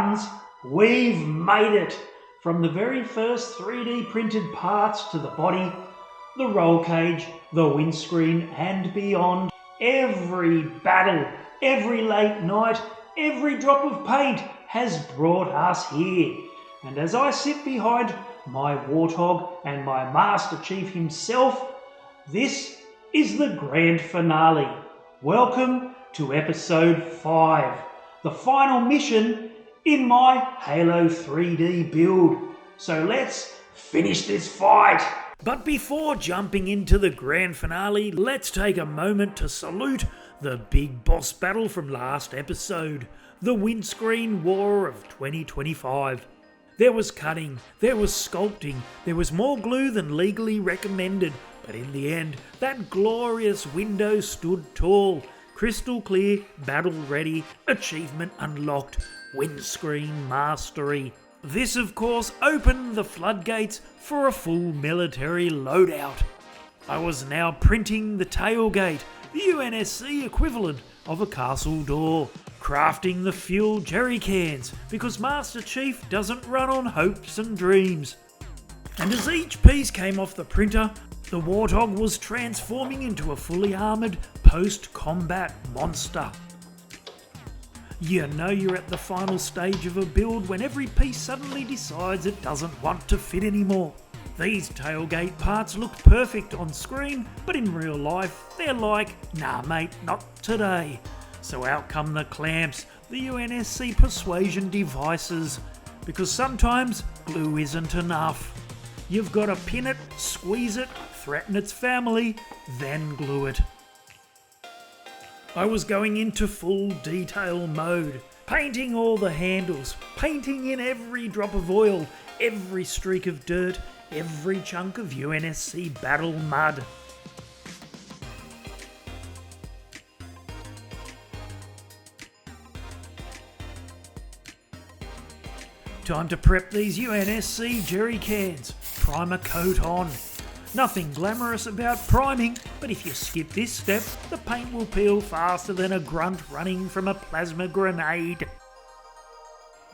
buttons, we've made it. From the very first 3D printed parts to the body, the roll cage, the windscreen and beyond, every battle, every late night, every drop of paint has brought us here. And as I sit behind my Warthog and my Master Chief himself, this is the grand finale. Welcome to episode 5, the final mission in my Halo 3D build. So let's finish this fight. But before jumping into the grand finale, let's take a moment to salute the big boss battle from last episode, the Windscreen War of 2025. There was cutting, there was sculpting, there was more glue than legally recommended, but in the end, that glorious window stood tall. Crystal clear, battle ready, achievement unlocked, windscreen mastery. This of course opened the floodgates for a full military loadout. I was now printing the tailgate, the UNSC equivalent of a castle door, crafting the fuel jerry cans because Master Chief doesn't run on hopes and dreams. And as each piece came off the printer, the Warthog was transforming into a fully armoured post-combat monster. You know you're at the final stage of a build when every piece suddenly decides it doesn't want to fit anymore. These tailgate parts looked perfect on screen, but in real life they're like, nah mate, not today. So out come the clamps, the UNSC persuasion devices, because sometimes glue isn't enough. You've got to pin it, squeeze it, threaten its family, then glue it. I was going into full detail mode, painting all the handles, painting in every drop of oil, every streak of dirt, every chunk of UNSC battle mud. Time to prep these UNSC jerry cans. Primer coat on. Nothing glamorous about priming, but if you skip this step, the paint will peel faster than a grunt running from a plasma grenade.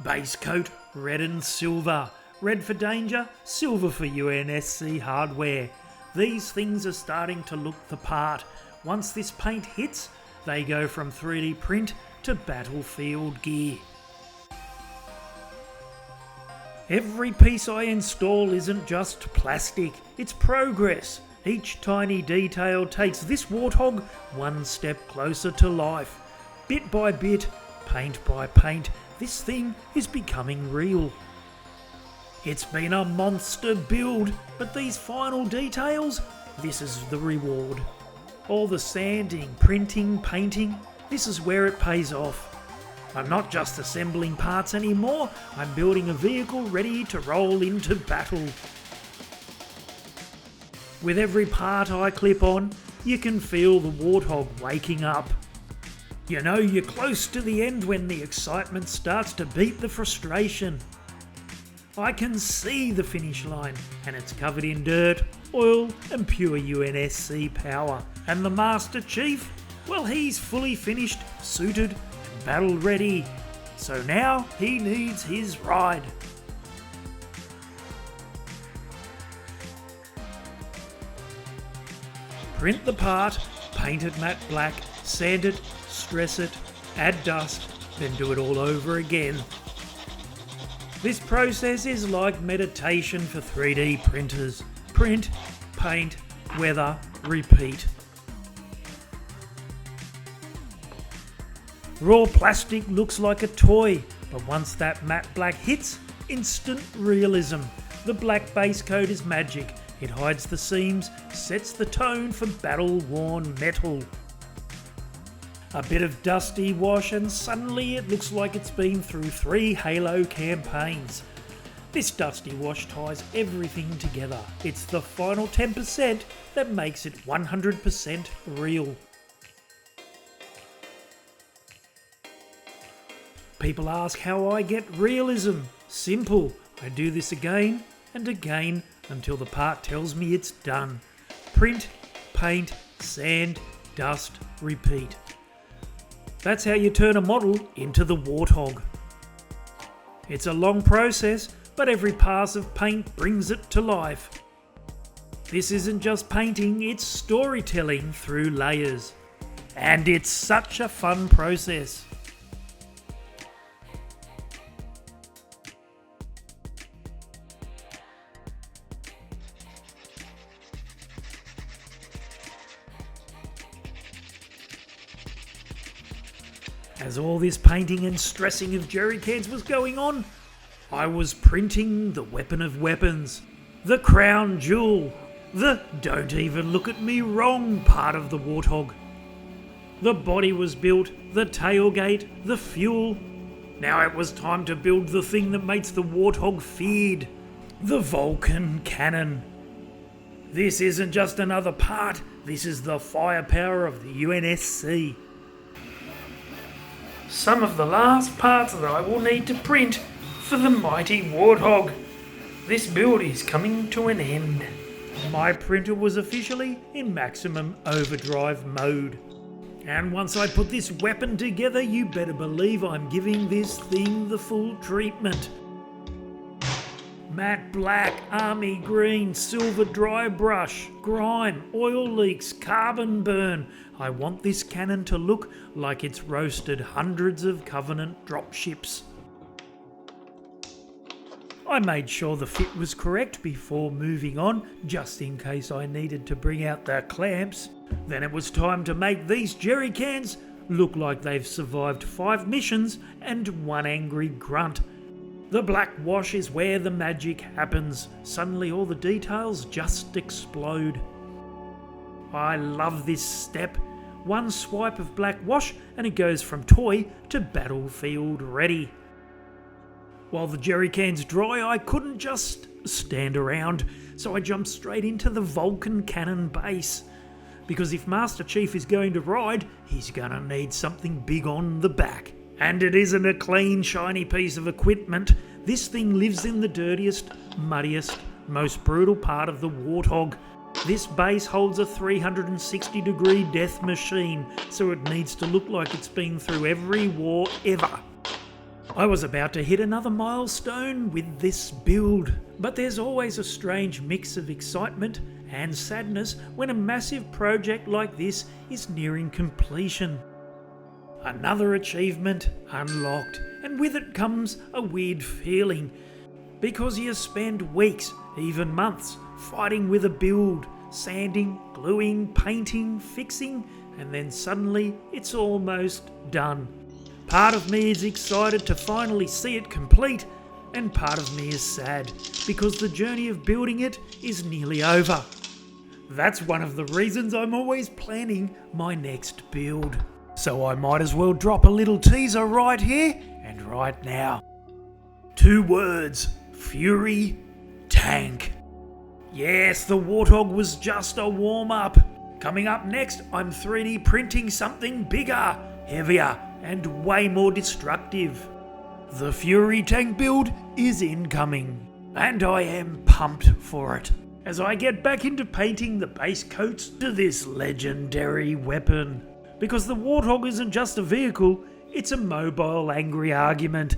Base coat, red and silver. Red for danger, silver for UNSC hardware. These things are starting to look the part. Once this paint hits, they go from 3D print to battlefield gear. Every piece I install isn't just plastic, it's progress. Each tiny detail takes this Warthog one step closer to life. Bit by bit, paint by paint, this thing is becoming real. It's been a monster build, but these final details, this is the reward. All the sanding, printing, painting, this is where it pays off. I'm not just assembling parts anymore, I'm building a vehicle ready to roll into battle. With every part I clip on, you can feel the Warthog waking up. You know you're close to the end when the excitement starts to beat the frustration. I can see the finish line, and it's covered in dirt, oil and pure UNSC power. And the Master Chief, well, he's fully finished, suited and battle ready. So now he needs his ride. Print the part, paint it matte black, sand it, stress it, add dust, then do it all over again. This process is like meditation for 3D printers. Print, paint, weather, repeat. Raw plastic looks like a toy, but once that matte black hits, instant realism. The black base coat is magic. It hides the seams, sets the tone for battle-worn metal. A bit of dusty wash and suddenly it looks like it's been through 3 Halo campaigns. This dusty wash ties everything together. It's the final 10% that makes it 100% real. People ask how I get realism. Simple. I do this again and again until the part tells me it's done. Print, paint, sand, dust, repeat. That's how you turn a model into the Warthog. It's a long process, but every pass of paint brings it to life. This isn't just painting, it's storytelling through layers. And it's such a fun process. As all this painting and stressing of jerry cans was going on, I was printing the weapon of weapons, the crown jewel, the don't even look at me wrong part of the Warthog. The body was built, the tailgate, the fuel. Now it was time to build the thing that makes the Warthog feared, the Vulcan cannon. This isn't just another part, this is the firepower of the UNSC. Some of the last parts that I will need to print for the mighty Warthog. This build is coming to an end. My printer was officially in maximum overdrive mode. And once I put this weapon together, you better believe I'm giving this thing the full treatment. Matte black, army green, silver dry brush, grime, oil leaks, carbon burn. I want this cannon to look like it's roasted hundreds of Covenant dropships. I made sure the fit was correct before moving on, just in case I needed to bring out the clamps. Then it was time to make these jerry cans look like they've survived 5 missions and 1 angry grunt. The black wash is where the magic happens. Suddenly all the details just explode. I love this step. 1 swipe of black wash and it goes from toy to battlefield ready. While the jerry cans dry, I couldn't just stand around, so I jumped straight into the Vulcan cannon base. Because if Master Chief is going to ride, he's gonna need something big on the back. And it isn't a clean, shiny piece of equipment. This thing lives in the dirtiest, muddiest, most brutal part of the Warthog. This base holds a 360-degree death machine, so it needs to look like it's been through every war ever. I was about to hit another milestone with this build, but there's always a strange mix of excitement and sadness when a massive project like this is nearing completion. Another achievement unlocked, and with it comes a weird feeling, because you spend weeks, even months, fighting with a build, sanding, gluing, painting, fixing, and then suddenly it's almost done. Part of me is excited to finally see it complete, and part of me is sad, because the journey of building it is nearly over. That's one of the reasons I'm always planning my next build. So I might as well drop a little teaser right here and right now. 2 words: Fury Tank. Yes, the Warthog was just a warm-up. Coming up next, I'm 3D printing something bigger, heavier, and way more destructive. The Fury Tank build is incoming, and I am pumped for it, as I get back into painting the base coats to this legendary weapon. Because the Warthog isn't just a vehicle, it's a mobile, angry argument.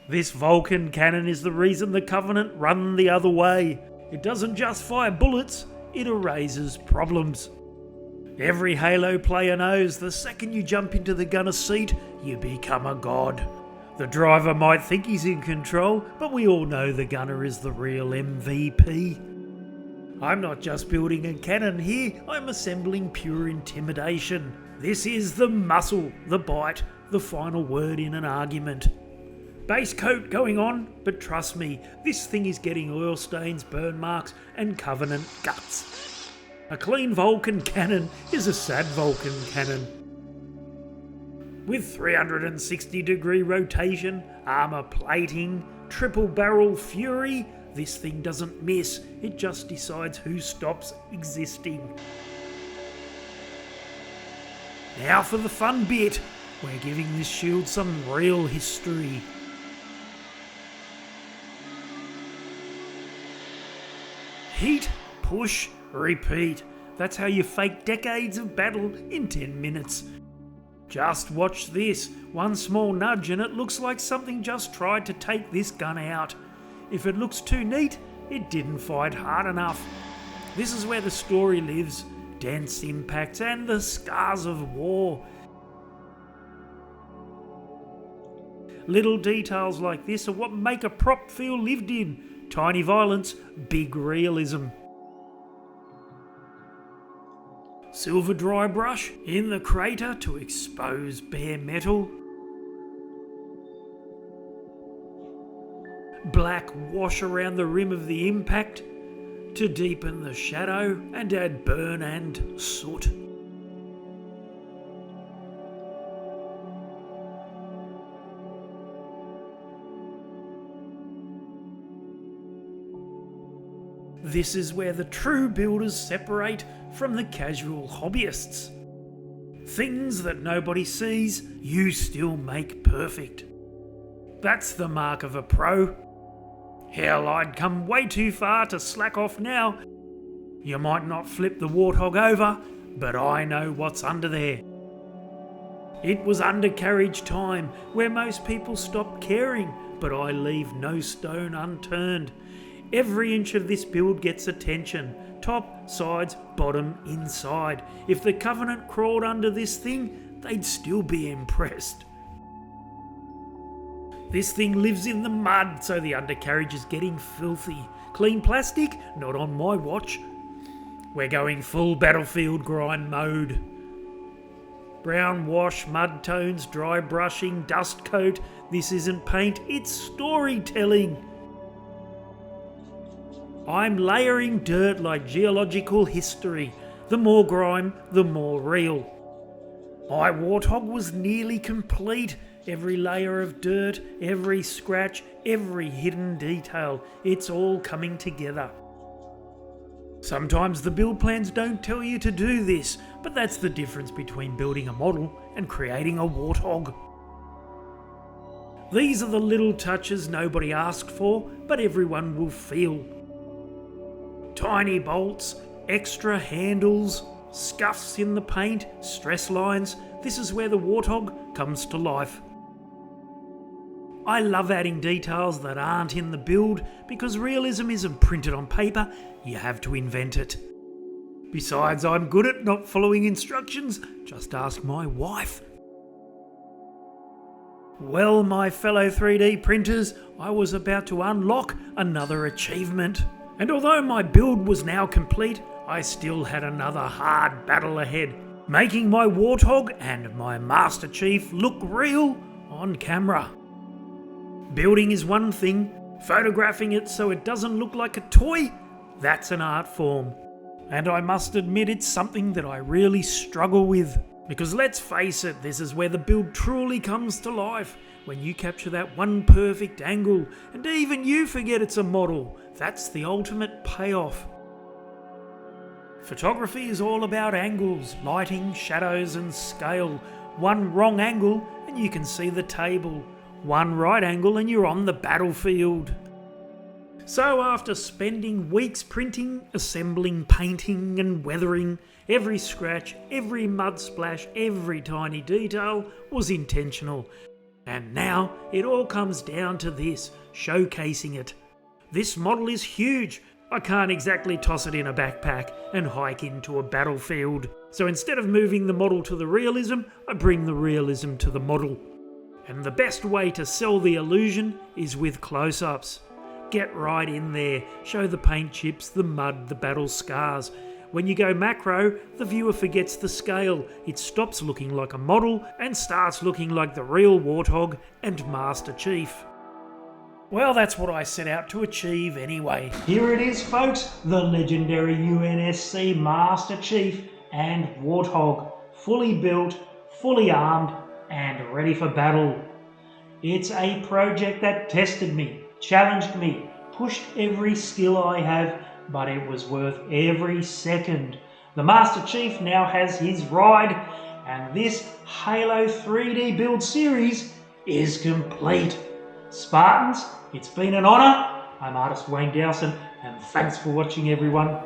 This Vulcan cannon is the reason the Covenant run the other way. It doesn't just fire bullets, it erases problems. Every Halo player knows the second you jump into the gunner's seat, you become a god. The driver might think he's in control, but we all know the gunner is the real MVP. I'm not just building a cannon here, I'm assembling pure intimidation. This is the muscle, the bite, the final word in an argument. Base coat going on, but trust me, this thing is getting oil stains, burn marks, and Covenant guts. A clean Vulcan cannon is a sad Vulcan cannon. With 360-degree rotation, armour plating, triple barrel fury, this thing doesn't miss, it just decides who stops existing. Now for the fun bit, we're giving this shield some real history. Heat, push, repeat. That's how you fake decades of battle in 10 minutes. Just watch this. One small nudge and it looks like something just tried to take this gun out. If it looks too neat, it didn't fight hard enough. This is where the story lives. Dense impacts and the scars of war. Little details like this are what make a prop feel lived in. Tiny violence, big realism. Silver dry brush in the crater to expose bare metal. Black wash around the rim of the impact to deepen the shadow and add burn and soot. This is where the true builders separate from the casual hobbyists. Things that nobody sees, you still make perfect. That's the mark of a pro. Hell, I'd come way too far to slack off now. You might not flip the Warthog over, but I know what's under there. It was undercarriage time, where most people stop caring, but I leave no stone unturned. Every inch of this build gets attention. Top, sides, bottom, inside. If the Covenant crawled under this thing, they'd still be impressed. This thing lives in the mud, so the undercarriage is getting filthy. Clean plastic? Not on my watch. We're going full battlefield grime mode. Brown wash, mud tones, dry brushing, dust coat. This isn't paint, it's storytelling. I'm layering dirt like geological history. The more grime, the more real. My Warthog was nearly complete. Every layer of dirt, every scratch, every hidden detail. It's all coming together. Sometimes the build plans don't tell you to do this, but that's the difference between building a model and creating a Warthog. These are the little touches nobody asked for, but everyone will feel. Tiny bolts, extra handles, scuffs in the paint, stress lines. This is where the Warthog comes to life. I love adding details that aren't in the build because realism isn't printed on paper, you have to invent it. Besides, I'm good at not following instructions, just ask my wife. Well, my fellow 3D printers, I was about to unlock another achievement. And although my build was now complete, I still had another hard battle ahead, making my Warthog and my Master Chief look real on camera. Building is one thing, photographing it so it doesn't look like a toy, that's an art form. And I must admit it's something that I really struggle with. Because let's face it, this is where the build truly comes to life. When you capture that one perfect angle, and even you forget it's a model, that's the ultimate payoff. Photography is all about angles, lighting, shadows and scale. One wrong angle and you can see the table. One right angle and you're on the battlefield. So after spending weeks printing, assembling, painting and weathering, every scratch, every mud splash, every tiny detail was intentional. And now it all comes down to this, showcasing it. This model is huge. I can't exactly toss it in a backpack and hike into a battlefield. So instead of moving the model to the realism, I bring the realism to the model. And the best way to sell the illusion is with close-ups. Get right in there, show the paint chips, the mud, the battle scars. When you go macro, the viewer forgets the scale. It stops looking like a model and starts looking like the real Warthog and Master Chief. Well, that's what I set out to achieve anyway. Here it is, folks, the legendary UNSC Master Chief and Warthog, fully built, fully armed, and ready for battle. It's a project that tested me, challenged me, pushed every skill I have, but it was worth every second. The Master Chief now has his ride, and this Halo 3D build series is complete. Spartans, it's been an honour. I'm artist Wayne Dowson, and thanks for watching, everyone.